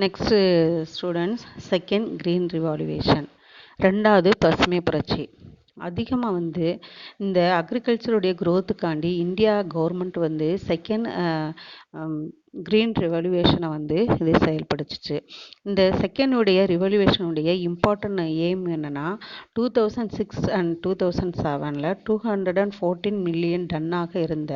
Next students second green ரிவால்யூவேஷன், ரெண்டாவது பசுமை புரட்சி. அதிகமாக இந்த அக்ரிகல்ச்சருடைய க்ரோத்துக்காண்டி இந்தியா கவர்மெண்ட் செகண்ட் க்ரீன் ரெவல்யூஷனை இது செயல்படுத்துச்சு. இந்த செகண்டுடைய ரிவல்யூஷனுடைய இம்பார்ட்டன்ட் எய்ம் என்னென்னா 2006 அண்ட் 2007 214 மில்லியன் டன்னாக இருந்த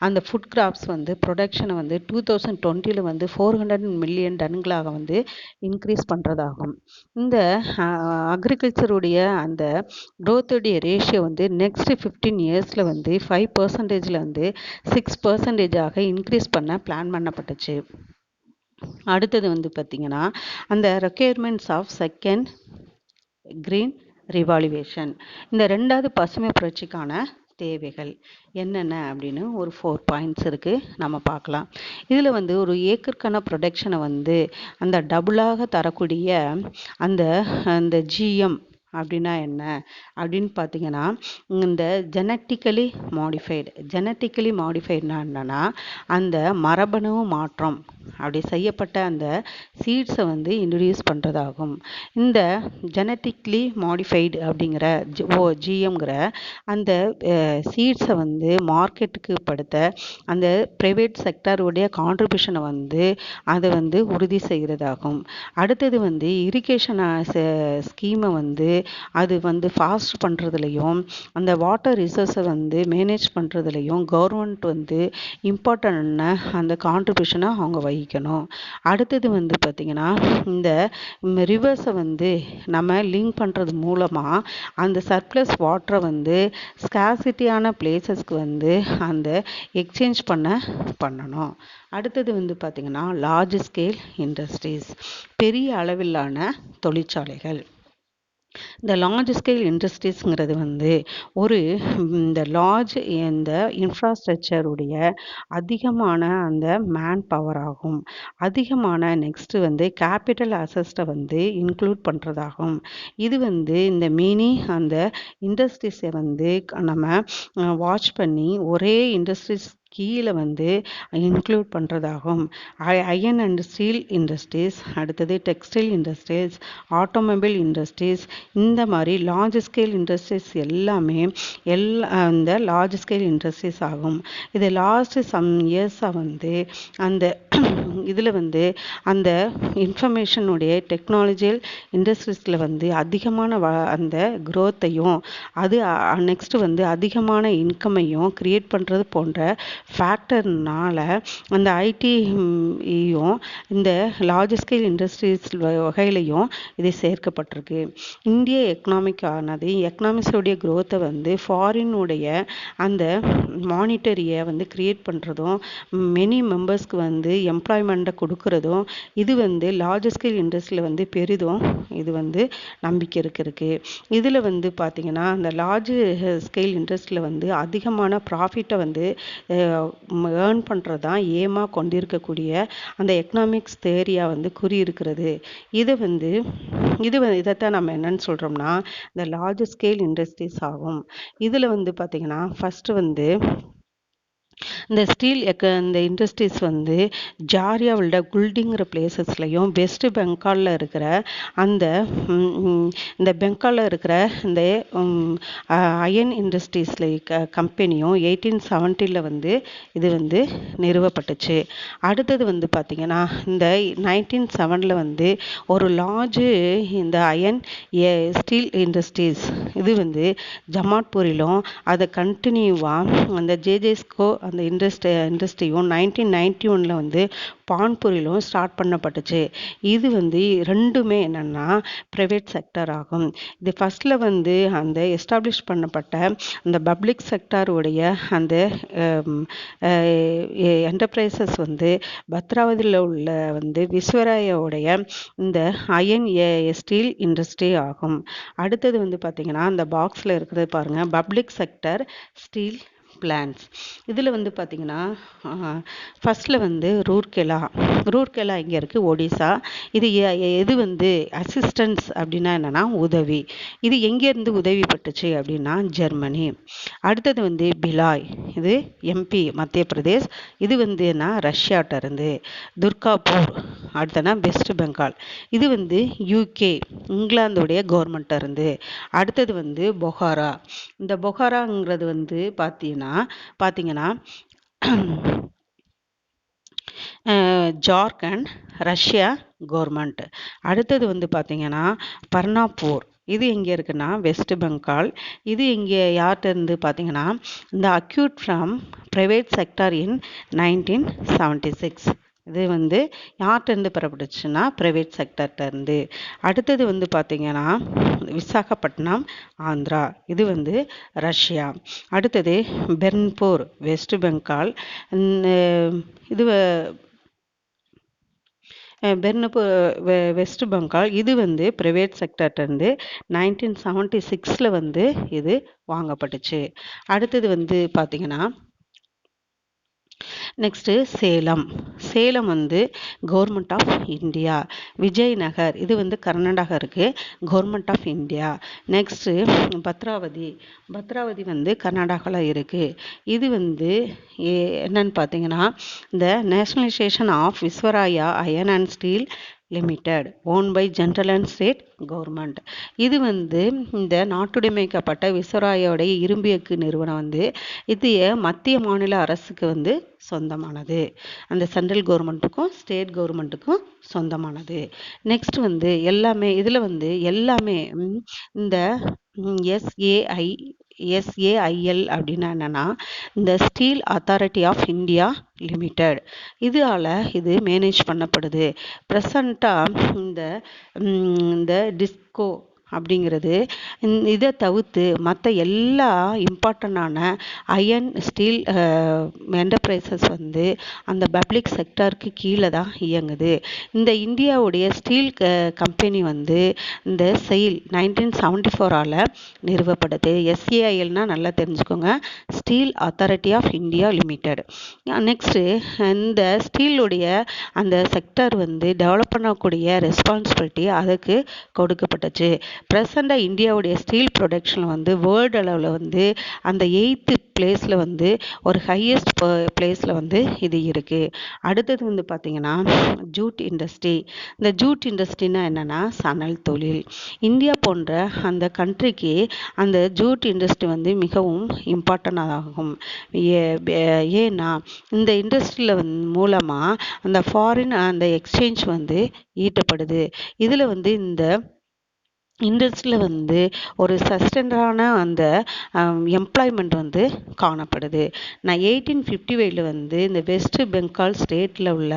அந்த ஃபுட் கிராப்ஸ் ப்ரொடக்ஷனை 2020 400 மில்லியன் டன்களாக இன்க்ரீஸ் பண்ணுறதாகும். இந்த அக்ரிகல்ச்சருடைய அந்த க்ரோத்துடைய ரேஷியோ நெக்ஸ்ட் 15 இயர்ஸில் 5% 6% இன்க்ரீஸ் பண்ண பிளான் பண்ணப்பட்டுச்சு. அடுத்தது பார்த்திங்கன்னா அந்த ரெக்யர்மெண்ட்ஸ் ஆஃப் செகண்ட் க்ரீன் ரிவால்யூவேஷன், இந்த ரெண்டாவது பசுமை புரட்சிக்கான தேவைகள் என்னென்ன அப்படின்னு ஒரு 4 பாயிண்ட்ஸ் இருக்குது, நம்ம பார்க்கலாம். இதில் ஒரு ஏக்கருக்கான ப்ரொடக்ஷனை அந்த டபுளாக தரக்கூடிய அந்த அந்த ஜிஎம் அப்படின்னா என்ன அப்படின்னு பார்த்தீங்கன்னா, இந்த ஜெனட்டிக்கலி மாடிஃபைட்னா என்னன்னா அந்த மரபணு மாற்றம் அப்படி செய்யப்பட்ட அந்த சீட்ஸை இன்ட்ரடியூஸ் பண்ணுறதாகும். இந்த ஜெனட்டிக்லி மாடிஃபைடு அப்படிங்கிற ஜிஎம்ங்கிற அந்த சீட்ஸை மார்க்கெட்டுக்கு படுத்த அந்த ப்ரைவேட் செக்டருடைய கான்ட்ரிபியூஷனை அதை உறுதி செய்கிறதாகும். அடுத்தது இரிகேஷன் ஸ்கீமை அது ஃபாஸ்ட் பண்ணுறதுலையும் அந்த வாட்டர் ரிசோர்ஸை மேனேஜ் பண்ணுறதுலையும் கவர்மெண்ட் இம்பார்ட்டன்ட் அந்த கான்ட்ரிபியூஷனை அவங்க வகிக்கணும். அடுத்தது பார்த்திங்கன்னா இந்த ரிவர்ஸை நம்ம லிங்க் பண்ணுறது மூலமாக அந்த சர்ப்ளஸ் வாட்டரை ஸ்கார்சிட்டியான பிளேசஸ்க்கு அந்த எக்ஸ்சேஞ்ச் பண்ணணும். அடுத்தது பார்த்திங்கன்னா லார்ஜ் ஸ்கேல் இண்டஸ்ட்ரீஸ், பெரிய அளவிலான தொழிற்சாலைகள். இந்த லார்ஜ் ஸ்கேல் இண்டஸ்ட்ரீஸ்ங்கிறது இந்த லார்ஜ் இந்த இன்ஃப்ராஸ்ட்ரக்சருடைய அதிகமான அந்த மேன் பவர் ஆகும். அதிகமான நெக்ஸ்ட்டு கேபிட்டல் அசஸ்ட்டை இன்க்ளூட் பண்ணுறதாகும். இது இந்த மினி அந்த இண்டஸ்ட்ரீஸை நம்ம வாட்ச் பண்ணி ஒரே இண்டஸ்ட்ரீஸ் கீழே இன்க்ளூட் பண்ணுறதாகும். அயர்ன் அண்ட் ஸ்டீல் இண்டஸ்ட்ரீஸ், அடுத்தது டெக்ஸ்டைல் இண்டஸ்ட்ரீஸ், ஆட்டோமொபைல் இண்டஸ்ட்ரீஸ், இந்த மாதிரி லார்ஜ் ஸ்கேல் இண்டஸ்ட்ரீஸ் எல்லாமே இந்த லார்ஜ் ஸ்கேல் இண்டஸ்ட்ரீஸ் ஆகும். இது லாஸ்ட் சம் இயர்ஸாக அந்த இதில் அந்த இன்ஃபர்மேஷனுடைய டெக்னாலஜியல் இண்டஸ்ட்ரீஸில் அதிகமான அந்த க்ரோத்தையும் அது நெக்ஸ்ட்டு அதிகமான இன்கமையும் க்ரியேட் பண்ணுறது போன்ற ஃபேக்டர்னால அந்த ஐடியும் இந்த லார்ஜ் ஸ்கேல் இண்டஸ்ட்ரீஸ் வகையிலையும் இது சேர்க்கப்பட்டிருக்கு. இந்திய எக்கனாமிக்ஸோடைய க்ரோத்தை ஃபாரினுடைய அந்த மானிட்டரியை க்ரியேட் பண்ணுறதும் மெனி மெம்பர்ஸ்க்கு எம்ப்ளாய்மெண்ட்டை கொடுக்கறதும் இது லார்ஜ் ஸ்கேல் இண்டஸ்ட்ரியில் பெரிதும் இது நம்பிக்கை இருக்குது. இதில் பார்த்திங்கன்னா அந்த லார்ஜ் ஸ்கேல் இண்டஸ்ட்ரியில் அதிகமான ப்ராஃபிட்டை ஏர்ன் பண்ணுறது தான் ஏமாக கொண்டிருக்கக்கூடிய அந்த எக்கனாமிக்ஸ் தேரியாக கூறியிருக்கிறது. இதைத்தான் நம்ம என்னன்னு சொல்கிறோம்னா இந்த லார்ஜ் ஸ்கேல் இண்டஸ்ட்ரீஸ் ஆகும். இதில் பார்த்திங்கன்னா ஃபஸ்ட்டு இந்த ஸ்டீல் இந்த இண்டஸ்ட்ரீஸ் ஜாரியாவில் குல்டிங்கிற பிளேசஸ்லையும் வெஸ்ட் பெங்காலில் இருக்கிற அந்த இந்த பெங்காலில் இருக்கிற இந்த அயன் இண்டஸ்ட்ரீஸில் கம்பெனியும் 1870 இது நிறுவப்பட்டுச்சு. அடுத்தது பார்த்திங்கன்னா இந்த 1907 ஒரு லார்ஜ் இந்த அயன் ஸ்டீல் இண்டஸ்ட்ரீஸ் இது ஜமாத்பூரிலும் அதை கண்டினியூவாக அந்த ஜேஜேஸ்கோ அந்த இண்டஸ்ட்ரியும் 1991 பான்பூரிலும் ஸ்டார்ட் பண்ணப்பட்டுச்சு. இது ரெண்டுமே என்னென்னா ப்ரைவேட் செக்டர் ஆகும். இது ஃபஸ்ட்டில் அந்த எஸ்டாப்ளிஷ் பண்ணப்பட்ட அந்த பப்ளிக் செக்டாருடைய அந்த என்டர்பிரைசஸ் பத்ராவதியில் உள்ள விஸ்வராயோடைய இந்த அயன் ஸ்டீல் இண்டஸ்ட்ரி ஆகும். அடுத்தது பார்த்திங்கன்னா அந்த பாக்ஸில் இருக்கிறது பாருங்கள், பப்ளிக் செக்டர் ஸ்டீல் பிளான்ஸ். இதில் வந்து பார்த்திங்கன்னா ஃபஸ்ட்டில் வந்து ரூர்கெலா இங்கே இருக்குது, ஒடிசா. இது எது வந்து அசிஸ்டன்ஸ் அப்படின்னா என்னென்னா உதவி. இது எங்கேருந்து உதவி பட்டுச்சு அப்படின்னா ஜெர்மனி. அடுத்தது வந்து பிலாய், இது எம்பி மத்திய பிரதேஷ். இது வந்து என்ன ரஷ்யாட்ட இருந்து. துர்காப்பூர் அடுத்தனா வெஸ்ட் பெங்கால், இது வந்து யூகே இங்கிலாந்துடைய கவர்மெண்ட்டாக இருந்து. அடுத்தது வந்து பொகாரா. இந்த பொகாராங்கிறது வந்து பார்த்தீங்கன்னா ஜார்க்கண்ட் ரஷ்யா கவர்மெண்ட். அடுத்தது வந்து பார்த்தீங்கன்னா பர்னாப்பூர், இது எங்கே இருக்குன்னா வெஸ்ட் பெங்கால். இது இங்கே யார்கிட்ட இருந்து பார்த்தீங்கன்னா இந்த அக்யூட் ஃப்ரம் ப்ரைவேட் செக்டார் இன் 1976. இது வந்து யார்கிட்டருந்து பெறப்பட்டுச்சுன்னா ப்ரைவேட் செக்டர்கிட்ட இருந்து. அடுத்தது வந்து பார்த்திங்கன்னா விசாகப்பட்டினம் ஆந்திரா, இது வந்து ரஷ்யா. அடுத்தது பெர்ன்பூர் வெஸ்ட் பெங்கால். இது பெர்னப்பூர் வெஸ்ட் பெங்கால், இது வந்து ப்ரைவேட் செக்டர்கிட்டருந்து 1976 வந்து இது வாங்கப்பட்டுச்சு. அடுத்தது வந்து பார்த்திங்கன்னா நெக்ஸ்ட்டு சேலம் வந்து கவர்மெண்ட் ஆஃப் இந்தியா. விஜய்நகர், இது வந்து கர்நாடகா இருக்குது, government of India. Next Bhadravati வந்து கர்நாடகாவில் இருக்குது. இது வந்து என்னன்னு பார்த்தீங்கன்னா இந்த nationalisation of Visvesvaraya iron and steel limited own by general and state government. இது வந்து இந்த நாட்டுடைமைக்கப்பட்ட விஸ்வராயோடைய இரும்பு எஃகு நிறுவனம் வந்து இது மத்திய மாநில அரசுக்கு வந்து சொந்தமானது. அந்த சென்ட்ரல் கவர்மெண்ட்டுக்கும் ஸ்டேட் கவர்மெண்ட்டுக்கும் சொந்தமானது. நெக்ஸ்ட் வந்து எல்லாமே இதில் வந்து எல்லாமே இந்த எஸ்ஏஐஎல் அப்படின்னா என்னென்னா இந்த steel authority of India limited, இது மேனேஜ் பண்ணப்படுது. ப்ரெசண்ட்டாக இந்த டிஸ்கோ அப்படிங்கிறது இதை தவிர்த்து மற்ற எல்லா இம்பார்ட்டண்டான அயன் ஸ்டீல் என்டர்பிரைசஸ் வந்து அந்த பப்ளிக் செக்டாருக்கு கீழே தான் இயங்குது. இந்த இந்தியாவுடைய ஸ்டீல் கம்பெனி வந்து இந்த SAIL 1974 நிறுவப்படுது. SAILனால் நல்லா தெரிஞ்சுக்கோங்க, steel authority of India limited. Next இந்த ஸ்டீலுடைய அந்த செக்டர் வந்து டெவலப் பண்ணக்கூடிய ரெஸ்பான்சிபிலிட்டி அதுக்கு கொடுக்கப்பட்டுச்சு. ப்ரெசண்டாக இந்தியாவுடைய ஸ்டீல் ப்ரொடக்ஷன் வந்து வேர்ல்டு அளவில் வந்து அந்த 8th பிளேஸில் வந்து ஒரு ஹையஸ்ட் பிளேஸில் வந்து இது இருக்குது. அடுத்தது வந்து பார்த்திங்கன்னா ஜூட் இண்டஸ்ட்ரி. இந்த ஜூட் இண்டஸ்ட்ரினா என்னென்னா சணல் தொழில். இந்தியா போன்ற அந்த கண்ட்ரிக்கு அந்த ஜூட் இண்டஸ்ட்ரி வந்து மிகவும் இம்பார்ட்டன்டாகும். ஏன்னா இந்த இண்டஸ்ட்ரியில் மூலமாக அந்த ஃபாரின் அந்த எக்ஸ்சேஞ்ச் வந்து ஈட்டப்படுது. இதில் வந்து இந்த இண்டஸ்ட்ரியில் வந்து ஒரு சஸ்டெண்டான அந்த எம்ப்ளாய்மெண்ட் வந்து காணப்படுது. 1855 வந்து இந்த வெஸ்ட் பெங்கால் ஸ்டேட்டில் உள்ள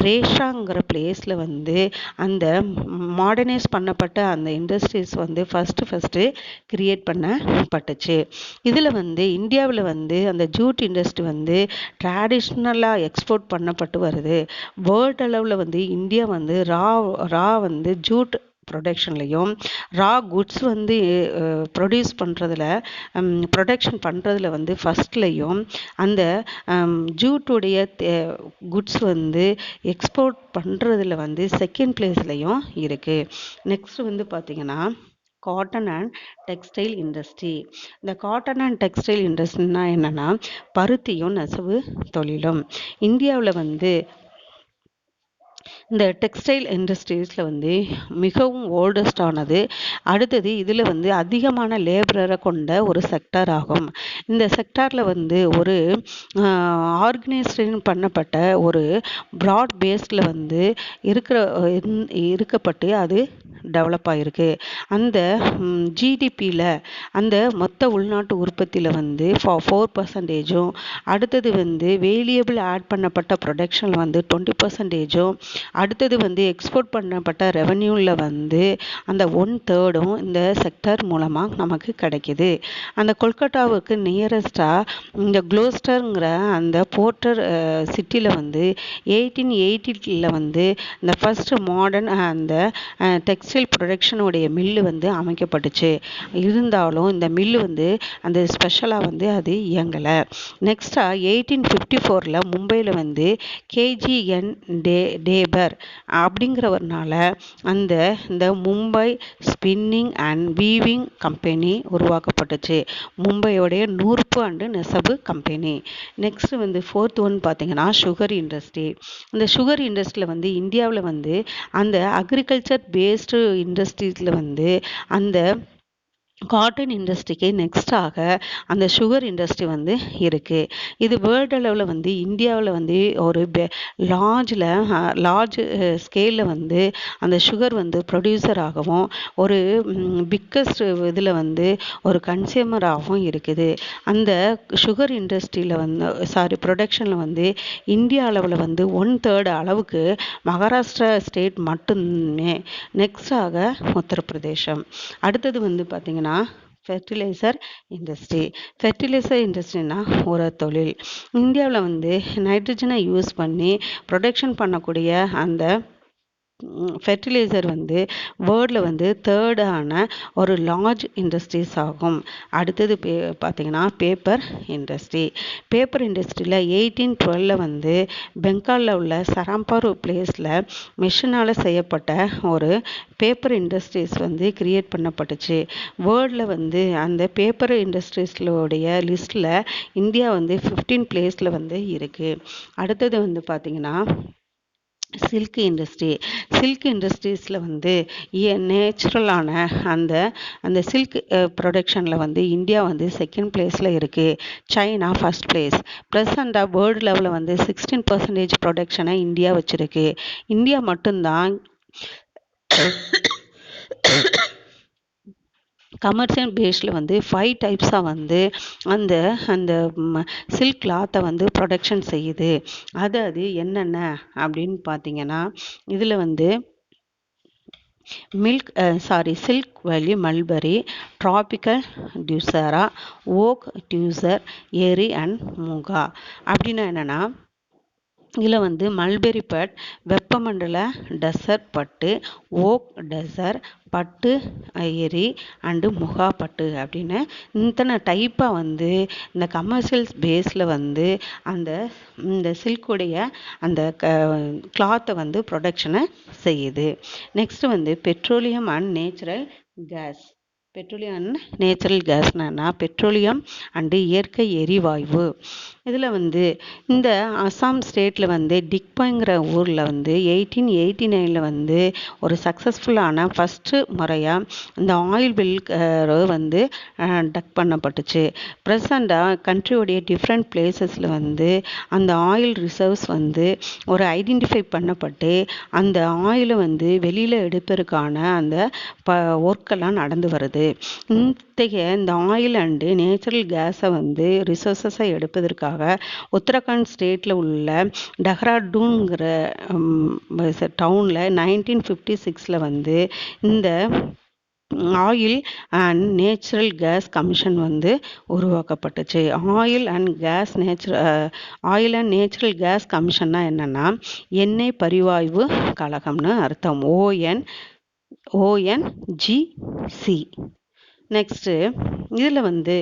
ரேஷாங்கிற பிளேஸில் வந்து அந்த மாடர்னைஸ் பண்ணப்பட்ட அந்த இண்டஸ்ட்ரீஸ் வந்து ஃபஸ்ட்டு கிரியேட் பண்ணப்பட்டுச்சு. இதில் வந்து இந்தியாவில் வந்து அந்த ஜூட் இண்டஸ்ட்ரி வந்து ட்ராடிஷ்னலாக எக்ஸ்போர்ட் பண்ணப்பட்டு வருது. வேர்ல்டு அளவில் வந்து இந்தியா வந்து ரா வந்து ஜூட் ப்ரொடக்ஷன்லையும் ரா குட்ஸ் வந்து ப்ரொடக்ஷன் பண்ணுறதுல வந்து ஃபஸ்ட்லையும் அந்த ஜூட்டுடைய குட்ஸ் வந்து எக்ஸ்போர்ட் பண்ணுறதுல வந்து செகண்ட் பிளேஸ்லையும் இருக்குது. நெக்ஸ்ட் வந்து பார்த்திங்கன்னா காட்டன் அண்ட் டெக்ஸ்டைல் இண்டஸ்ட்ரி. இந்த காட்டன் அண்ட் டெக்ஸ்டைல் இண்டஸ்ட்ரினா என்னென்னா பருத்தியும் நெசவு தொழிலும். இந்தியாவில் வந்து இந்த டெக்ஸ்டைல் இண்டஸ்ட்ரீஸில் வந்து மிகவும் ஓல்டஸ்டானது. அடுத்தது இதில் வந்து அதிகமான லேபரரை கொண்ட ஒரு செக்டார் ஆகும். இந்த செக்டாரில் வந்து ஒரு ஆர்கனைசேஷன் பண்ணப்பட்ட ஒரு ப்ராட் பேஸில் வந்து இருக்கப்பட்டு அது டெவலப் ஆகிருக்கு. அந்த ஜிடிபியில் அந்த மொத்த உள்நாட்டு உற்பத்தியில் வந்து 4%, அடுத்தது வந்து வேலியபிள் ஆட் பண்ணப்பட்ட ப்ரொடக்ஷனில் வந்து 20%, அடுத்தது வந்து எக்ஸ்போர்ட் பண்ணப்பட்ட ரெவன்யூவில் வந்து அந்த 1/3 இந்த செக்டர் மூலமாக நமக்கு கிடைக்கிது. அந்த கொல்கட்டாவுக்கு நியரஸ்டாக இந்த குளோஸ்டருங்கிற அந்த போர்ட்டர் சிட்டியில் வந்து 1880 வந்து இந்த ஃபஸ்ட்டு மாடர்ன் அந்த டெக்ஸ்டைல் டெக்ஸ்டைல் ப்ரொடக்ஷனுடைய மில்லு வந்து அமைக்கப்பட்டுச்சு. இருந்தாலும் இந்த மில்லு வந்து அந்த ஸ்பெஷலாக வந்து அது இயங்கலை. நெக்ஸ்ட்டாக 1854 மும்பையில் வந்து கேஜிஎன் டேபர் அப்படிங்கிறவர்னால இந்த Mumbai spinning and weaving company உருவாக்கப்பட்டுச்சு. மும்பையோடைய நூற்பு அண்டு நெசவு கம்பெனி. நெக்ஸ்ட் வந்து ஃபோர்த் ஒன் பார்த்தீங்கன்னா சுகர் இண்டஸ்ட்ரி. இந்த சுகர் இண்டஸ்ட்ரியில் வந்து இந்தியாவில் வந்து அந்த அக்ரிகல்ச்சர் பேஸ்டு இண்டஸ்ட்ரீஸில் வந்து அந்த காட்டன் இண்டஸ்ட்ரிக்கு நெக்ஸ்டாக அந்த சுகர் இண்டஸ்ட்ரி வந்து இருக்குது. இது வேர்ல்டு அளவில் வந்து இந்தியாவில் வந்து ஒரு லார்ஜ் ஸ்கேலில் வந்து அந்த சுகர் வந்து ப்ரொடியூசராகவும் ஒரு பிக்கஸ்ட் இதில் வந்து ஒரு கன்சியூமராகவும் இருக்குது. அந்த சுகர் இண்டஸ்ட்ரியில் வந்து ப்ரொடக்ஷனில் வந்து இந்தியா அளவில் வந்து 1/3 அளவுக்கு மகாராஷ்டிரா ஸ்டேட் மட்டுமே. நெக்ஸ்டாக உத்தரப்பிரதேசம். அடுத்தது வந்து பார்த்திங்கன்னா ஃபெர்டிலைசர் இண்டஸ்ட்ரி. ஃபெர்டிலைசர் இண்டஸ்ட்ரினா ஒரு தொழில். இந்தியாவில் வந்து நைட்ரஜனை யூஸ் பண்ணி ப்ரொடக்ஷன் பண்ணக்கூடிய அந்த ஃபெர்டிலைசர் வந்து வேர்ல்டில் வந்து தேர்டான ஒரு லார்ஜ் இண்டஸ்ட்ரீஸ் ஆகும். அடுத்தது பார்த்திங்கன்னா பேப்பர் இண்டஸ்ட்ரி. பேப்பர் இண்டஸ்ட்ரியில் 1812 வந்து பெங்காலில் உள்ள சராம்பூர் பிளேஸில் மிஷினால் செய்யப்பட்ட ஒரு பேப்பர் இண்டஸ்ட்ரீஸ் வந்து கிரியேட் பண்ணப்பட்டுச்சு. வேர்ல்டில் வந்து அந்த பேப்பர் இண்டஸ்ட்ரீஸ்லோடைய லிஸ்ட்டில் இந்தியா வந்து 15 பிளேஸில் வந்து இருக்குது. அடுத்தது வந்து பார்த்திங்கன்னா சில்க் இண்டஸ்ட்ரி. சில்க் இண்டஸ்ட்ரீஸில் வந்து நேச்சுரலான அந்த சில்க் ப்ரொடக்ஷனில் வந்து இந்தியா வந்து செகண்ட் பிளேஸில் இருக்குது. China first place. ப்ரெசண்டாக வேர்ல்டு லெவலில் வந்து 16% ப்ரொடக்ஷனை இந்தியா வச்சுருக்கு. இந்தியா மட்டும்தான் கமர்ஷியல் பேஸில் வந்து 5 டைப்ஸாக வந்து அந்த அந்த சில்க் கிளாத்தை வந்து ப்ரொடக்ஷன் செய்யுது. அது என்னென்ன அப்படின்னு பார்த்தீங்கன்னா இதில் வந்து சில்க் வேலி மல்பரி, ட்ராபிக்கல் டியூசரா, ஓக் டியூசர், ஏரி அண்ட் மூங்கா. அப்படின்னா என்னென்னா இதில் வந்து மல்பெரி பட், வெப்பமண்டல டெசர்ட் பட்டு, ஓக் டெசர்ட் பட்டு, ஏரி அண்டு முகா பட்டு அப்படின்னு இத்தனை டைப்பாக வந்து இந்த கமர்ஷியல் பேஸில் வந்து இந்த சில்குடைய அந்த கிளாத்தை வந்து ப்ரொடக்ஷனை செய்யுது. நெக்ஸ்ட் வந்து petroleum and natural gas. Petroleum and natural கேஸ்னா பெட்ரோலியம் அண்டு இயற்கை எரிவாயு. இதில் வந்து இந்த அசாம் ஸ்டேட்டில் வந்து டிக்பாங்கிற ஊரில் வந்து 1889 வந்து ஒரு சக்ஸஸ்ஃபுல்லான ஃபஸ்ட்டு முறையாக இந்த ஆயில் வெல் வந்து டக் பண்ணப்பட்டுச்சு. ப்ரெசண்டாக கண்ட்ரியோடைய டிஃப்ரெண்ட் பிளேசஸில் வந்து அந்த ஆயில் ரிசர்வ்ஸ் வந்து ஒரு ஐடென்டிஃபை பண்ணப்பட்டு அந்த ஆயிலை வந்து வெளியில் எடுப்பதற்கான அந்த ஒர்க்கெல்லாம் நடந்து வருது. இந்த ஆயில் அண்டு நேச்சுரல் கேஸை வந்து ரிசோர்ஸஸை எடுப்பதற்காக உத்தரகாண்ட் ஸ்டேட்டில் உள்ள டஹ்ராடூன்கிற டவுனில் 1956 வந்து இந்த oil and natural case commission வந்து உருவாக்கப்பட்டுச்சு. ஆயில் அண்ட் நேச்சுரல் கேஸ் கமிஷன்னா என்னென்னா எண்ணெய் பரிவாய்வு கழகம்னு அர்த்தம். ONGC. நெக்ஸ்ட்டு இதில் வந்து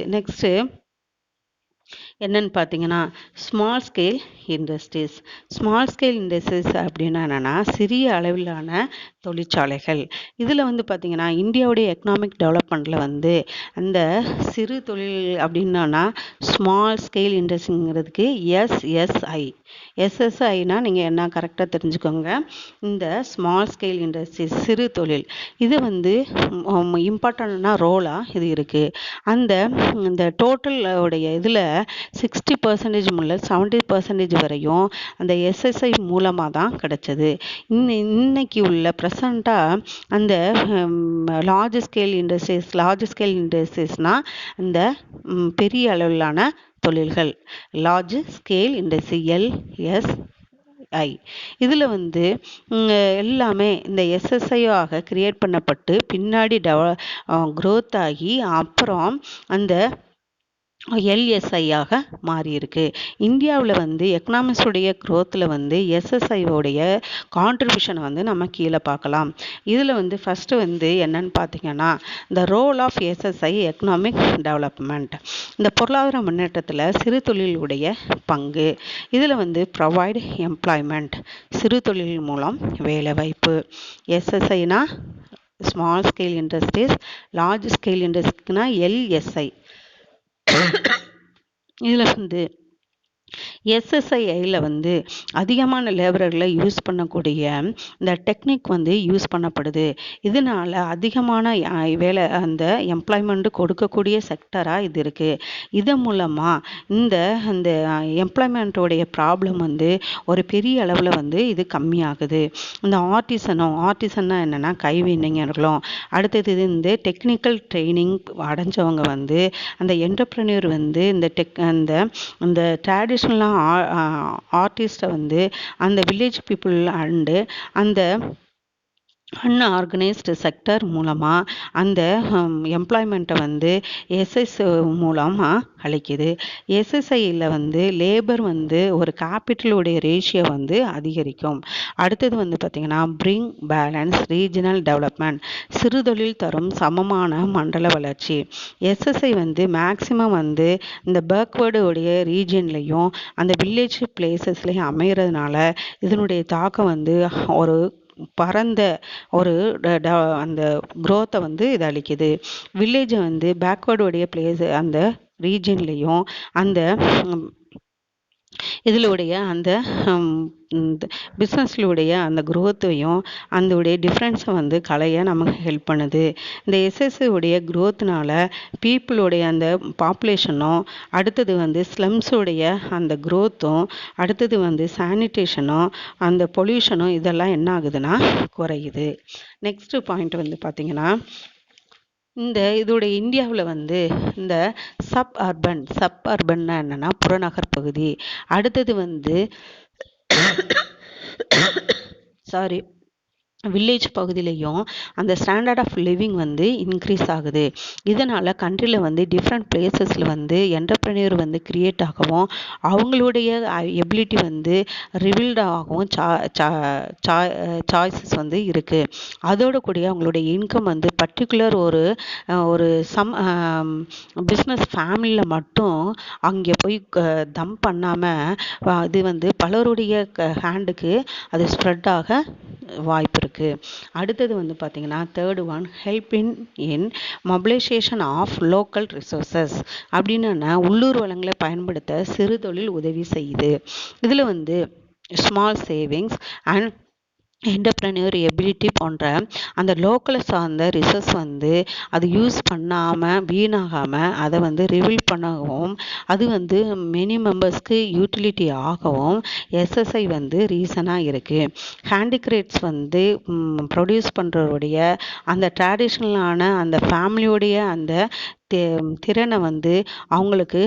என்னன்னு பார்த்தீங்கன்னா small scale industries. Small scale industries அப்படின்னா என்னென்னா சிறிய அளவிலான தொழிற்சாலைகள். இதில் வந்து பார்த்திங்கன்னா இந்தியாவுடைய எக்கனாமிக் டெவலப்மெண்ட்டில் வந்து அந்த சிறு தொழில் அப்படின்னா ஸ்மால் ஸ்கேல் இண்டஸ்ட்ரிங்கிறதுக்கு எஸ்எஸ்ஐனா நீங்கள் என்ன கரெக்டாக தெரிஞ்சுக்கோங்க. இந்த ஸ்மால் ஸ்கேல் இண்டஸ்ட்ரீஸ் சிறு தொழில் இது வந்து இம்பார்ட்டண்டான ரோலாக இது இருக்குது. இந்த டோட்டலோடைய இதில் 60% முதல் 70% வரையும் அந்த எஸ்எஸ்ஐ மூலமாக தான் கிடைச்சது. இன்னைக்கு உள்ள ப்ரெசண்ட்டாக அந்த லார்ஜ் ஸ்கேல் இண்டஸ்ட்ரீஸ்னால் இந்த பெரிய அளவிலான தொழில்கள் லார்ஜ் ஸ்கேல் இண்டஸ்ட்ரி LSI. இதில் வந்து எல்லாமே இந்த எஸ்எஸ்ஐயாக கிரியேட் பண்ணப்பட்டு பின்னாடி க்ரோத் ஆகி அப்புறம் அந்த எல்எஸ்ஐயாக மாறியிருக்கு. இந்தியாவில் வந்து எக்கனாமிக்ஸுடைய க்ரோத்தில் வந்து எஸ்எஸ்ஐயோடைய கான்ட்ரிபியூஷன் வந்து நம்ம கீழே பார்க்கலாம். இதில் வந்து ஃபஸ்ட்டு வந்து என்னன்னு பார்த்தீங்கன்னா இந்த role of SSI economic development. இந்த பொருளாதார முன்னேற்றத்தில் சிறு தொழிலுடைய பங்கு. இதில் வந்து ப்ரொவைட் எம்ப்ளாய்மெண்ட், சிறு தொழில் மூலம் வேலைவாய்ப்பு. எஸ்எஸ்ஐனா small scale industries, large scale இண்டஸ்ட்ரினா எல்எஸ்ஐ. இதில் வந்து எஸ்எஸ்ஐயில் வந்து அதிகமான லேபர்களை யூஸ் பண்ணக்கூடிய இந்த டெக்னிக் வந்து யூஸ் பண்ணப்படுது. இதனால் அதிகமான வேலை அந்த எம்ப்ளாய்மெண்ட் கொடுக்கக்கூடிய செக்டராக இது இருக்குது. இதன் மூலமாக இந்த எம்ப்ளாய்மெண்ட்டோடைய ப்ராப்ளம் வந்து ஒரு பெரிய அளவில் வந்து இது கம்மியாகுது. இந்த ஆர்டிசன்னா என்னென்னா கைவினைஞர்களும், அடுத்தது இந்த டெக்னிக்கல் ட்ரைனிங் அடைஞ்சவங்க வந்து அந்த என்டர்ப்ரனியர் வந்து இந்த ட்ரெடிஷ்னலாக ஆர்டிஸ்ட்டை வந்து அந்த வில்லேஜ் பீப்புள் அண்டு அந்த அன்ஆர்கனைஸ்டு செக்டர் மூலமாக அந்த எம்ப்ளாய்மெண்ட்டை வந்து எஸ்எஸ் மூலமாக அளிக்குது. எஸ்எஸ்ஐயில் வந்து லேபர் வந்து ஒரு கேபிட்டலுடைய ரேஷியோ வந்து அதிகரிக்கும். அடுத்தது வந்து பார்த்திங்கன்னா பிரிங் பேலன்ஸ் ரீஜனல் டெவலப்மெண்ட், சிறுதொழில் தரும் சமமான மண்டல வளர்ச்சி. எஸ்எஸ்ஐ வந்து மேக்சிமம் வந்து இந்த பேக்வேர்டு உடைய ரீஜன்லையும் அந்த வில்லேஜ் பிளேசஸ்லையும் அமைகிறதுனால இதனுடைய தாக்கம் வந்து ஒரு பரந்த ஒரு அந்த குரோத்தை வந்து இது அளிக்குது. வில்லேஜை வந்து பேக்வேர்டுடைய பிளேஸ் அந்த ரீஜன்லேயும் அந்த இதிலுடைய அந்த பிஸ்னஸ்லுடைய அந்த குரோத்தையும் அந்த டிஃப்ரென்ஸை வந்து களைய நமக்கு ஹெல்ப் பண்ணுது. இந்த எஸ்எஸ்ஐ உடைய குரோத்னால பீப்புளுடைய அந்த பாப்புலேஷனும், அடுத்தது வந்து ஸ்லம்ஸுடைய அந்த குரோத்தும், அடுத்தது வந்து சானிடேஷனும் அந்த பொல்யூஷனும் இதெல்லாம் என்ன ஆகுதுன்னா குறையுது. நெக்ஸ்ட் பாயிண்ட் வந்து பார்த்திங்கன்னா இதோடைய இந்தியாவில் வந்து இந்த சப் அர்பன்னா என்னென்னா புறநகர் பகுதி, அடுத்தது வந்து வில்லேஜ் பகுதியிலையும் அந்த ஸ்டாண்டர்ட் ஆஃப் லிவிங் வந்து இன்க்ரீஸ் ஆகுது. இதனால் கண்ட்ரியில் வந்து டிஃப்ரெண்ட் பிளேசஸில் வந்து என்டர்ப்ரனியர் வந்து கிரியேட் ஆகவும் அவங்களுடைய எபிலிட்டி வந்து ரிவீல்ட் ஆகவும் சாய்ஸஸ் வந்து இருக்குது. அதோடு கூடிய அவங்களுடைய இன்கம் வந்து பர்டிகுலர் ஒரு பிஸ்னஸ் ஃபேமிலியில் மட்டும் அங்கே போய் தம் பண்ணாமல் இது வந்து பலருடைய ஹேண்டுக்கு அது ஸ்ப்ரெட் ஆக வாய்ப்பு இருக்குது. அடுத்தது வந்து பார்த்திங்கன்னா third one help in mobilisation of local resources. அப்படின்னா உள்ளூர் வளங்களை பயன்படுத்த சிறு தொழில் உதவி செய்யுது. இதில் வந்து ஸ்மால் சேவிங்ஸ் அண்ட் என்டர்ப்ரனியர் எபிலிட்டி போன்ற அந்த லோக்கலை சார்ந்த ரிசோர்ஸ் வந்து அது யூஸ் பண்ணாமல் வீணாகாமல் அதை வந்து ரிவீல் பண்ணவும், அது வந்து மெனி மெம்பர்ஸ்க்கு யூட்டிலிட்டி ஆகவும் எஸ்எஸ்ஐ வந்து ரீசனாக இருக்குது. ஹேண்டிகிராஃப்ட்ஸ் வந்து ப்ரொடியூஸ் பண்ணுறவருடைய அந்த ட்ரெடிஷ்னலான அந்த ஃபேமிலியோடைய அந்த திறனை வந்து அவங்களுக்கு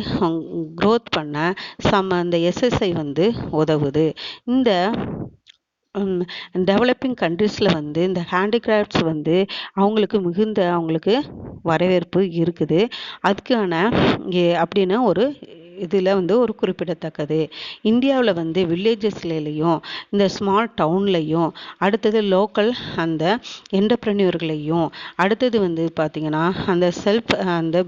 க்ரோத் பண்ண அந்த எஸ்எஸ்ஐ வந்து உதவுது. இந்த டெவலப்பிங் கண்ட்ரீஸில் வந்து இந்த ஹேண்டிகிராஃப்ட்ஸ் வந்து அவங்களுக்கு வரவேற்பு இருக்குது. அதுக்கான அப்படின்னு ஒரு இதில் வந்து ஒரு குறிப்பிடத்தக்கது. இந்தியாவில் வந்து வில்லேஜஸ்லேயும் இந்த ஸ்மால் டவுன்லையும் அடுத்தது லோக்கல் அந்த என்டர்ப்ரனியர்களையும் அடுத்தது வந்து பார்த்திங்கன்னா அந்த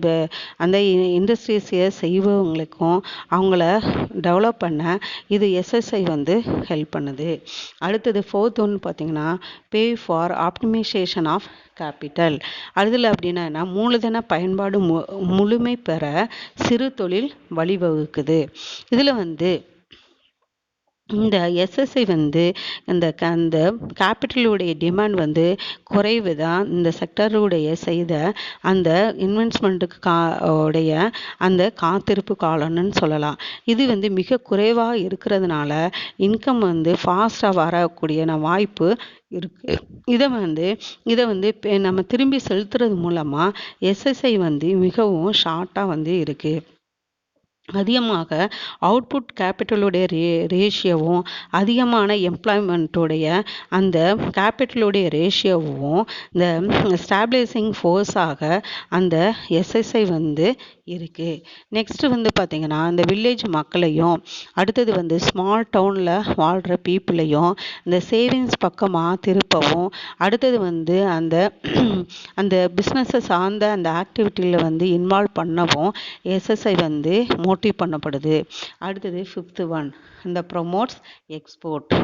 அந்த இண்டஸ்ட்ரீஸை செய்பவங்களுக்கும் அவங்கள டெவலப் பண்ண இது எஸ்எஸ்ஐ வந்து ஹெல்ப் பண்ணுது. அடுத்தது ஃபோர்த் ஒன்று பார்த்திங்கன்னா pay for optimisation of capital. அதில் அப்படின்னா மூலதன பயன்பாடு முழுமை பெற சிறு தொழில் வழிவகுக்குது. இதில் வந்து இந்த எஸ்எஸ்ஐ வந்து அந்த கேபிட்டலுடைய டிமாண்ட் வந்து குறைவு தான் இந்த செக்டருடைய செய்த அந்த இன்வெஸ்ட்மெண்ட்டுக்கு உடைய அந்த காத்திருப்பு காலம்னு சொல்லலாம். இது வந்து மிக குறைவாக இருக்கிறதுனால இன்கம் வந்து ஃபாஸ்ட்டாக வரக்கூடிய வாய்ப்பு இருக்குது. இதை வந்து நம்ம திரும்பி செலுத்துறது மூலமாக எஸ்எஸ்ஐ வந்து மிகவும் ஷார்ட்டாக வந்து இருக்குது. அதிகமாக அவுட்புட் கேபிட்டலுடைய ரேஷியோவும் அதிகமான எம்ப்ளாய்மெண்ட்டுடைய அந்த கேபிட்டலுடைய ரேஷியோவும் இந்த ஸ்டாபிளைசிங் ஃபோர்ஸாக அந்த எஸ்எஸ்ஐ வந்து இருக்குது. நெக்ஸ்ட்டு வந்து பார்த்திங்கன்னா இந்த வில்லேஜ் மக்களையும் அடுத்தது வந்து ஸ்மால் டவுனில் வாழ்கிற பீப்புளையும் இந்த சேவிங்ஸ் பக்கமாக திருப்பவும் அடுத்தது வந்து அந்த அந்த பிஸ்னஸை சார்ந்த அந்த ஆக்டிவிட்டியில் வந்து இன்வால்வ் பண்ணவும் எஸ்எஸ்ஐ வந்து மோட்டிவ் பண்ணப்படுது. அடுத்தது ஃபிஃப்த்து ஒன் இந்த ப்ரொமோட்ஸ் எக்ஸ்போர்ட்.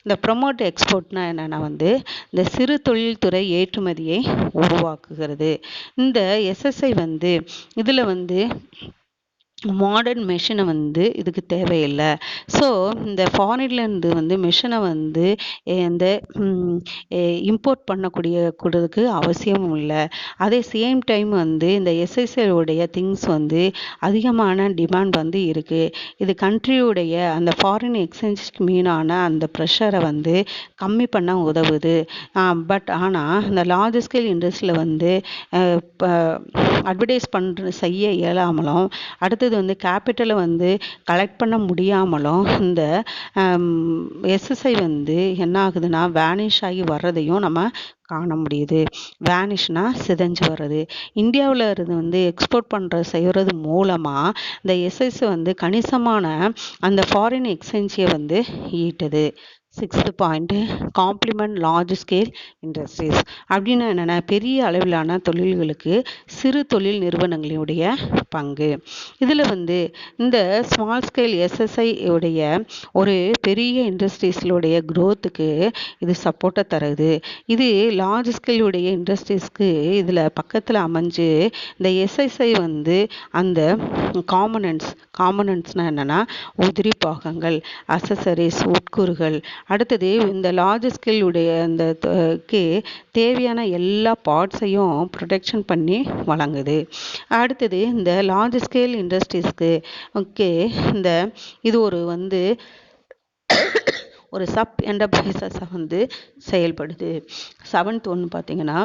இந்த ப்ரொமோட் எக்ஸ்போர்ட்னா என்னென்னா வந்து இந்த சிறு தொழில்துறை ஏற்றுமதியை உருவாக்குகிறது. இந்த எஸ்எஸ்ஐ வந்து இதில் வந்து மாடர்ன் மெஷினை வந்து இதுக்கு தேவையில்லை. ஸோ இந்த ஃபாரின்லேருந்து வந்து மெஷினை வந்து இந்த இம்போர்ட் பண்ணக்கூடியதுக்கு அவசியமும் இல்லை. அதே சேம் டைம் வந்து இந்த எஸ்எஸ்ஐ திங்ஸ் வந்து அதிகமான டிமாண்ட் வந்து இருக்குது. இது கண்ட்ரியுடைய அந்த ஃபாரின் எக்ஸ்சேஞ்சுக்கு மீனான அந்த ப்ரெஷரை வந்து கம்மி பண்ண உதவுது. பட் ஆனால் இந்த லார்ஜ் ஸ்கேல் இண்டஸ்ட்ரியில் வந்து அட்வர்டைஸ் செய்ய இயலாமலும் அடுத்தது வந்து கேபிட்டலை வந்து கலெக்ட் பண்ண முடியாமலும் இந்த எஸ்எஸ்ஐ வந்து என்ன ஆகுதுன்னா வேனிஷ் ஆகி வர்றதையும் நம்ம காண முடியுது. வேனிஷ்னா சிதைஞ்சு வர்றது. இந்தியாவில் இருந்து வந்து எக்ஸ்போர்ட் செய்கிறது மூலமாக இந்த எஸ்எஸ்ஐ வந்து கணிசமான அந்த ஃபாரின் எக்ஸ்சேஞ்சை வந்து ஈட்டுது. Sixth point complement large scale industries அப்படின்னா என்னென்னா பெரிய அளவிலான தொழில்களுக்கு சிறு தொழில் நிறுவனங்களுடைய பங்கு. இதில் வந்து இந்த ஸ்மால் ஸ்கேல் எஸ்எஸ்ஐ உடைய ஒரு பெரிய இண்டஸ்ட்ரீஸ்களுடைய க்ரோத்துக்கு இது சப்போர்ட்டை தருது. இது லார்ஜ் ஸ்கேலுடைய இண்டஸ்ட்ரீஸ்க்கு இதில் பக்கத்தில் அமைஞ்சு இந்த எஸ்எஸ்ஐ வந்து அந்த காம்பனன்ட்ஸ்னால் என்னென்னா உதிரி பாகங்கள், அசசரிஸ், உட்கூறுகள் அடுத்தது இந்த லார்ஜ் ஸ்கேலுடைய அந்த தேவையான எல்லா பார்ட்ஸையும் ப்ரொடெக்ஷன் பண்ணி வழங்குது. அடுத்தது இந்த லார்ஜ் ஸ்கேல் இண்டஸ்ட்ரீஸ்க்கு இது ஒரு வந்து ஒரு சப் என்டர்பிரைசஸாக வந்து செயல்படுது. 7th ஒன்று பார்த்திங்கன்னா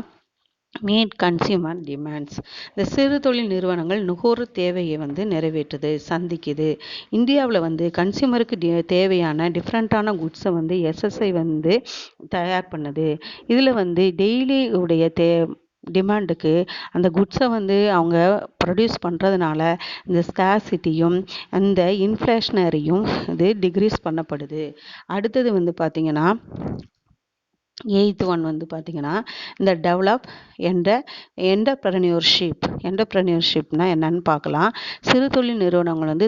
மீட் கன்சியூமர் டிமாண்ட்ஸ். இந்த சிறு தொழில் நிறுவனங்கள் நுகர்வோர் தேவையை வந்து நிறைவேற்றுது, சந்திக்குது. இந்தியாவில் வந்து கன்சியூமருக்கு தேவையான டிஃப்ரெண்ட்டான குட்ஸை வந்து எஸ்எஸ்ஐ வந்து தயார் பண்ணுது. இதில் வந்து டெய்லி உடைய டிமாண்டுக்கு அந்த குட்ஸை வந்து அவங்க ப்ரொடியூஸ் பண்ணுறதுனால இந்த ஸ்கேர்சிட்டியும் அந்த இன்ஃப்ளேஷனரியும் இது டிக்ரீஸ் பண்ணப்படுது. அடுத்தது வந்து பார்த்திங்கன்னா 8th ஒன் வந்து பார்த்திங்கன்னா இந்த டெவலப் என்டர்ப்ரனியர்ஷிப்னால் என்னன்னு பார்க்கலாம். சிறு தொழில் நிறுவனங்கள் வந்து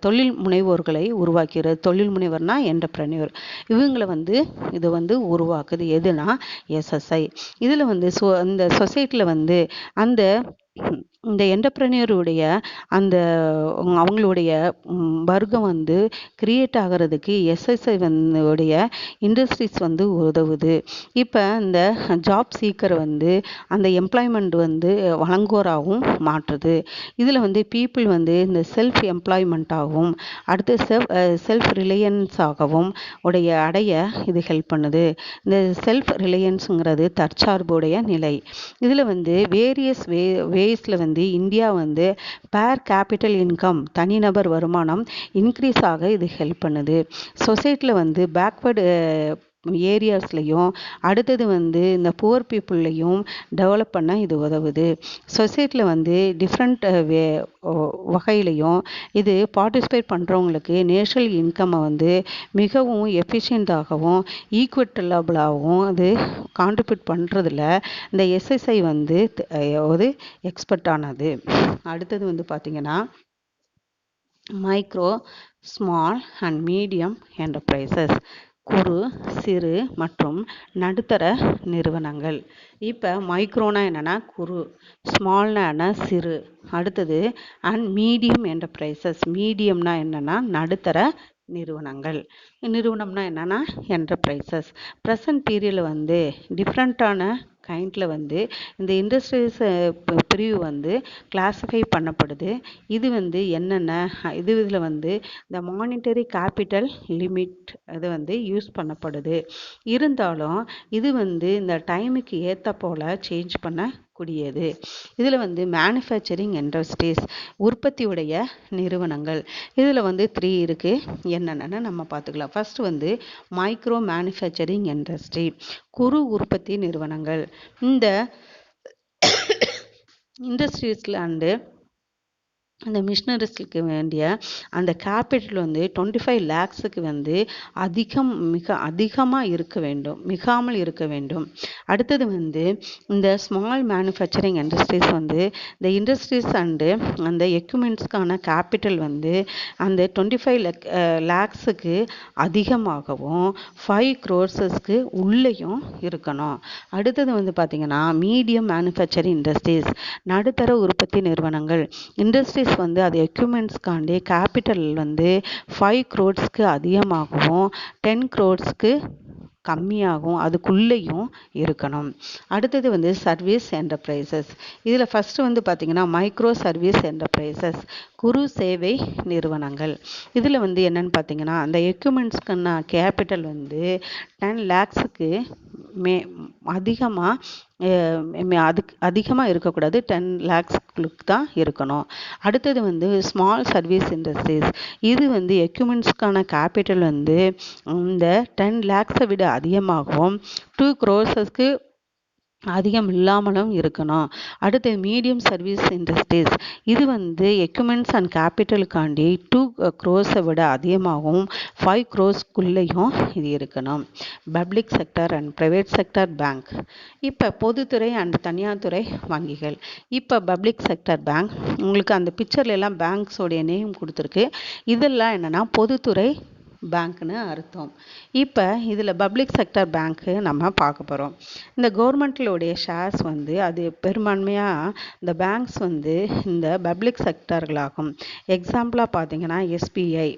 தொழில் முனைவோர்களை உருவாக்கிறது. தொழில் முனைவர்னா என்டர்ப்ரனியர். இவங்களை வந்து இது வந்து உருவாக்குது. எதுனா எஸ்எஸ்ஐ. இதில் வந்து இந்த சொசைட்டியில் வந்து இந்த என்டர்ப்ரனியருடைய அந்த அவங்களுடைய வர்க்கம் வந்து கிரியேட் ஆகிறதுக்கு எஸ்எஸ்ஐ உடைய இண்டஸ்ட்ரீஸ் வந்து உதவுது. இப்போ இந்த ஜாப் சீக்கர் வந்து அந்த எம்ப்ளாய்மெண்ட் வந்து வழங்குவோராகவும் மாற்றுது. இதில் வந்து பீப்புள் வந்து இந்த செல்ஃப் எம்ப்ளாய்மெண்ட்டாகவும் அடுத்து செல்ஃப் ரிலையன்ஸாகவும் அடைய இது ஹெல்ப் பண்ணுது. இந்த செல்ஃப் ரிலையன்ஸுங்கிறது தற்சார்புடைய நிலை. இதில் வந்து வேரியஸ் வேஸில் வந்து இந்தியா வந்து பேர் கேபிட்டல் இன்கம் தனிநபர் வருமானம் இன்க்ரீஸ் ஆக இது ஹெல்ப் பண்ணுது. சொசைட்டியில் வந்து பேக்வர்டு ஏரியாஸ்லையும் அடுத்தது வந்து இந்த புவர் பீப்புள்ளையும் டெவலப் பண்ண இது உதவுது. சொசைட்டியில் வந்து டிஃப்ரெண்ட் வகையிலையும் இது பார்ட்டிசிபேட் பண்ணுறவங்களுக்கு நேஷனல் இன்கம்மை வந்து மிகவும் எஃபிஷியண்ட்டாகவும் ஈக்குவட்டபிளாகவும் அது கான்ட்ரிபியூட் பண்ணுறதுல இந்த எஸ்எஸ்ஐ வந்து ஒரு எக்ஸ்பர்ட் ஆனது. அடுத்தது வந்து பார்த்திங்கன்னா micro small and medium enterprises, குறு சிறு மற்றும் நடுத்தர நிறுவனங்கள். இப்போ மைக்ரோனா என்னென்னா குறு, ஸ்மால்னா என்ன சிறு, அடுத்தது அண்ட் மீடியம் என்டர்பிரைசஸ். மீடியம்னா என்னென்னா நடுத்தர நிறுவனம்னா என்னென்னா என்டர்பிரைசஸ். ப்ரெசன்ட் பீரியடில் வந்து டிஃப்ரெண்ட்டான கைண்டில் வந்து இந்த இண்டஸ்ட்ரீஸ் பிரிவு வந்து கிளாஸிஃபை பண்ணப்படுது. இது வந்து என்னென்ன இதில் வந்து இந்த மானிட்டரி கேபிட்டல் லிமிட் இது வந்து யூஸ் பண்ணப்படுது. இருந்தாலும் இது வந்து இந்த டைமுக்கு ஏற்ற போல் சேஞ்ச் பண்ணக்கூடியது. இதில் வந்து மேனுஃபேக்சரிங் இண்டஸ்ட்ரீஸ் உற்பத்தியுடைய நிறுவனங்கள். இதில் வந்து 3 இருக்குது. என்னென்னு நம்ம பார்த்துக்கலாம். ஃபர்ஸ்ட் வந்து மைக்ரோ மேனுஃபேக்சரிங் இண்டஸ்ட்ரி, குறு உற்பத்தி நிறுவனங்கள். இந்த இண்டஸ்ட்ரீஸில் அந்த மிஷினரிஸ்க்கு வேண்டிய அந்த கேபிட்டல் வந்து 25 லேக்ஸுக்கு வந்து மிக அதிகமாக இருக்க வேண்டும், மிகாமல் இருக்க வேண்டும். அடுத்தது வந்து இந்த ஸ்மால் மேனுஃபேக்சரிங் இண்டஸ்ட்ரீஸ் வந்து இந்த இண்டஸ்ட்ரீஸ் அண்டு அந்த எக்யூப்மெண்ட்ஸ்க்கான கேபிட்டல் வந்து அந்த 25 லேக்ஸுக்கு அதிகமாகவும் 5 crores உள்ளேயும் இருக்கணும். அடுத்தது வந்து பார்த்திங்கன்னா மீடியம் மேனுஃபேக்சரிங் இண்டஸ்ட்ரீஸ், நடுத்தர உற்பத்தி நிறுவனங்கள். இண்டஸ்ட்ரீஸ் வந்து அது எக்யூப்மெண்ட்ஸ்க்காண்டி கேபிட்டல் வந்து 5 crores அதிகமாகவும் 10 crores கம்மியாகவும் அதுக்குள்ளேயும் இருக்கணும். அடுத்தது வந்து சர்வீஸ் என்டர்பிரைசஸ். இதில் ஃபஸ்ட்டு வந்து பார்த்திங்கன்னா மைக்ரோ சர்வீஸ் என்டர்பிரைசஸ், குறு சேவை நிறுவனங்கள். இதில் வந்து என்னென்னு பார்த்தீங்கன்னா அந்த எக்யூப்மெண்ட்ஸ்க்குன்னா கேபிட்டல் வந்து 10 lakhsக்கு அதிகமாக இருக்கக்கூடாது, 10 lakhsக்கு தான் இருக்கணும். அடுத்தது வந்து ஸ்மால் சர்வீஸ் இண்டஸ்ட்ரீஸ். இது வந்து எக்யூப்மெண்ட்ஸ்க்கான கேபிட்டல் வந்து இந்த 10 lakhsை விட அதிகமாகவும் 2 crores அதிகம் இல்லாமலும் இருக்கணும். அடுத்து மீடியம் சர்வீஸ் இண்டஸ்ட்ரீஸ். இது வந்து எக்யூப்மெண்ட்ஸ் அண்ட் கேபிட்டலுக்காண்டி 2 crores விட அதிகமாகவும் 5 crores இது இருக்கணும். Public sector and private sector bank. இப்போ பொதுத்துறை அண்ட் தனியார் துறை வங்கிகள். இப்போ பப்ளிக் செக்டர் பேங்க், உங்களுக்கு அந்த பிக்சர்ல எல்லாம் பேங்க்ஸோடைய நேம் கொடுத்துருக்கு. இதெல்லாம் என்னன்னா பொதுத்துறை பேங்க்னு அர்த்தம். இப்போ இதில் பப்ளிக் செக்டர் பேங்க்கு நம்ம பார்க்க போகிறோம். இந்த கவர்மெண்ட்லோடைய ஷேர்ஸ் வந்து அது பெரும்பான்மையாக இந்த பேங்க்ஸ் வந்து இந்த பப்ளிக் செக்டர்களாகும். எக்ஸாம்பிளாக பார்த்தீங்கன்னா எஸ்பிஐ,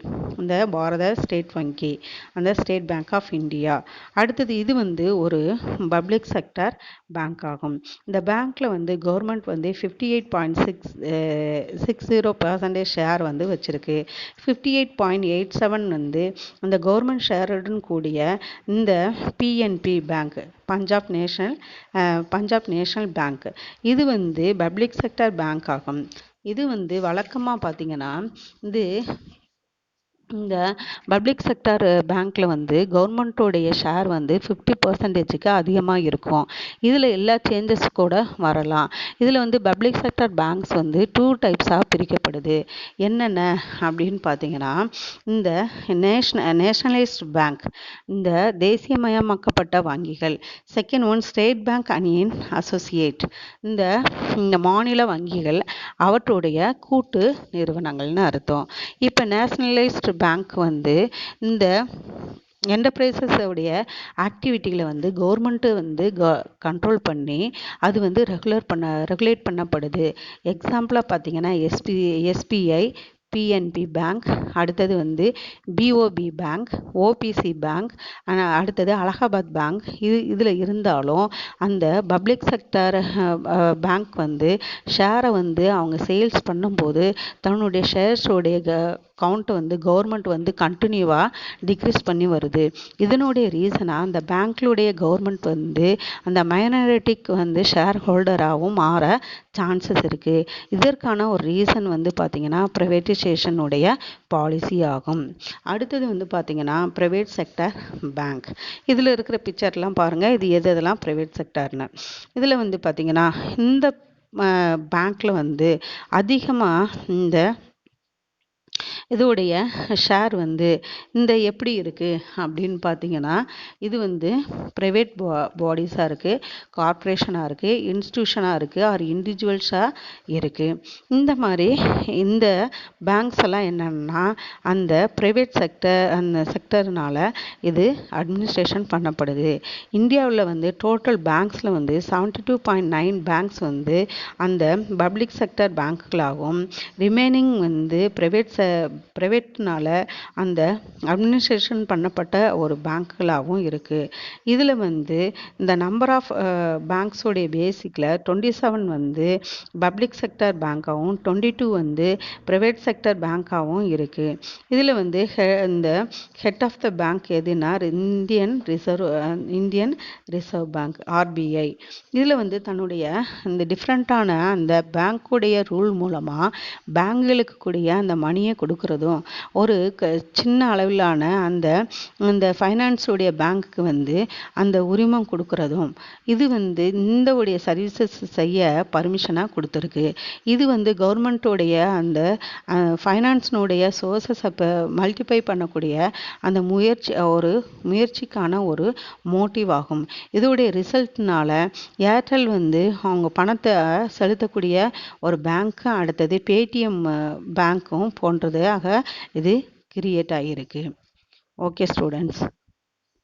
இந்த பாரத ஸ்டேட் வங்கி, அந்த ஸ்டேட் பேங்க் ஆஃப் இந்தியா. அடுத்தது இது வந்து ஒரு பப்ளிக் செக்டர் பேங்க் ஆகும். இந்த பேங்க்கில் வந்து கவர்மெண்ட் வந்து 58.60% ஷேர் வந்து வச்சுருக்கு. 58.87 வந்து அந்த கவர்மெண்ட் ஷேருடன் கூடிய இந்த PNB bank, Punjab national bank, இது வந்து பப்ளிக் செக்டர் பேங்க் ஆகும். இது வந்து வழக்கமாக பார்த்தீங்கன்னா இந்த பப்ளிக் செக்டர் பேங்க்கில் வந்து கவர்மெண்ட்டோடைய ஷேர் வந்து 50%க்கு அதிகமாக இருக்கும். இதில் எல்லா சேஞ்சஸ் கூட வரலாம். இதில் வந்து பப்ளிக் செக்டர் பேங்க்ஸ் வந்து 2 டைப்ஸாக பிரிக்கப்படுது. என்னென்ன அப்படின்னு பார்த்தீங்கன்னா இந்த நேஷனலைஸ்ட் பேங்க், இந்த தேசியமயமாக்கப்பட்ட வங்கிகள். Second one state bank and associate, இந்த மாநில வங்கிகள் அவற்றுடைய கூட்டு நிறுவனங்கள்னு அர்த்தம். இப்போ நேஷனலைஸ்டு பேங்க் வந்து இந்த என்டர்பிரைசஸ் உடைய ஆக்டிவிட்டிகளை வந்து கவர்மெண்ட்டு வந்து கண்ட்ரோல் பண்ணி அது வந்து ரெகுலேட் பண்ணப்படுது. எக்ஸாம்பிளாக பார்த்தீங்கன்னா எஸ்பிஐ, பிஎன்பி பேங்க், அடுத்தது வந்து பிஓபி பேங்க், ஓபிசி பேங்க், அடுத்தது அலகாபாத் பேங்க். இதில் இருந்தாலும் அந்த பப்ளிக் செக்டர் பேங்க் வந்து ஷேரை வந்து அவங்க சேல்ஸ் பண்ணும்போது தன்னுடைய ஷேர்ஸோடைய கவுண்ட்டை வந்து கவர்மெண்ட் வந்து கண்டினியூவாக டிக்ரீஸ் பண்ணி வருது. இதனுடைய ரீசனாக அந்த பேங்க்லுடைய கவர்மெண்ட் வந்து அந்த மைனாரிட்டிக்கு வந்து ஷேர் ஹோல்டராகவும் மாற சான்சஸ் இருக்குது. இதற்கான ஒரு ரீசன் வந்து பார்த்திங்கன்னா ப்ரைவேட்டைசேஷனுடைய பாலிசி ஆகும். அடுத்தது வந்து பார்த்திங்கன்னா ப்ரைவேட் செக்டர் பேங்க். இதில் இருக்கிற பிக்சர்லாம் பாருங்கள், இது எதெல்லாம் ப்ரைவேட் செக்டர்னு. இதில் வந்து பார்த்திங்கன்னா இந்த பேங்க்கில் வந்து அதிகமாக இந்த இதோடைய ஷேர் வந்து இந்த எப்படி இருக்குது அப்படின்னு பார்த்தீங்கன்னா இது வந்து ப்ரைவேட் பாடிஸாக இருக்குது, கார்ப்பரேஷனாக இருக்குது, இன்ஸ்டிடியூஷனாக இருக்குது, ஆர் இண்டிவிஜுவல்ஸாக இருக்குது. இந்த மாதிரி இந்த பேங்க்ஸ் எல்லாம் என்னென்னா அந்த ப்ரைவேட் அந்த செக்டர்னால இது அட்மினிஸ்ட்ரேஷன் பண்ணப்படுது. இந்தியாவில் வந்து டோட்டல் பேங்க்ஸில் வந்து 72.9 பேங்க்ஸ் வந்து அந்த பப்ளிக் செக்டர் பேங்க்குகளாகவும் ரிமைனிங் வந்து ப்ரைவேட்னால அந்த அட்மினிஸ்ட்ரேஷன் பண்ணப்பட்ட ஒரு பேங்க்குகளாகவும் இருக்குது. இதில் வந்து இந்த நம்பர் ஆஃப் பேங்க்ஸோடைய பேசிக்கில் 27 வந்து பப்ளிக் செக்டர் பேங்காகவும் 22 வந்து ப்ரைவேட் செக்டர் பேங்காகவும் இருக்குது. இதில் வந்து இந்த ஹெட் ஆஃப் த பேங்க் எதுனா இந்தியன் ரிசர்வ் பேங்க், ஆர்பிஐ. இதில் வந்து தன்னுடைய இந்த டிஃப்ரெண்ட்டான அந்த பேங்க்குடைய ரூல் மூலமாக பேங்குகளுக்கு கூடிய அந்த மணியை கொடுக்குற கொடுக்கறதும் ஒரு சின்ன அளவிலான அந்த ஃபைனான்ஸுடைய பேங்க்குக்கு வந்து அந்த உரிமம் கொடுக்கறதும் இது வந்து இந்த உடைய சர்வீசஸ் செய்ய பர்மிஷனாக கொடுத்துருக்கு. இது வந்து கவர்மெண்ட்டோடைய அந்த ஃபைனான்ஸினுடைய சோர்சஸை மல்டிப்ளை பண்ணக்கூடிய அந்த முயற்சிக்கான ஒரு மோட்டிவ் ஆகும். இதோடைய ரிசல்ட்னால ஏர்டெல் வந்து அவங்க பணத்தை செலுத்தக்கூடிய ஒரு பேங்க்கு, அடுத்தது பேடிஎம் பேங்க்கும் போன்றதாக இது கிரியேட் ஆகியிருக்கு. Okay students.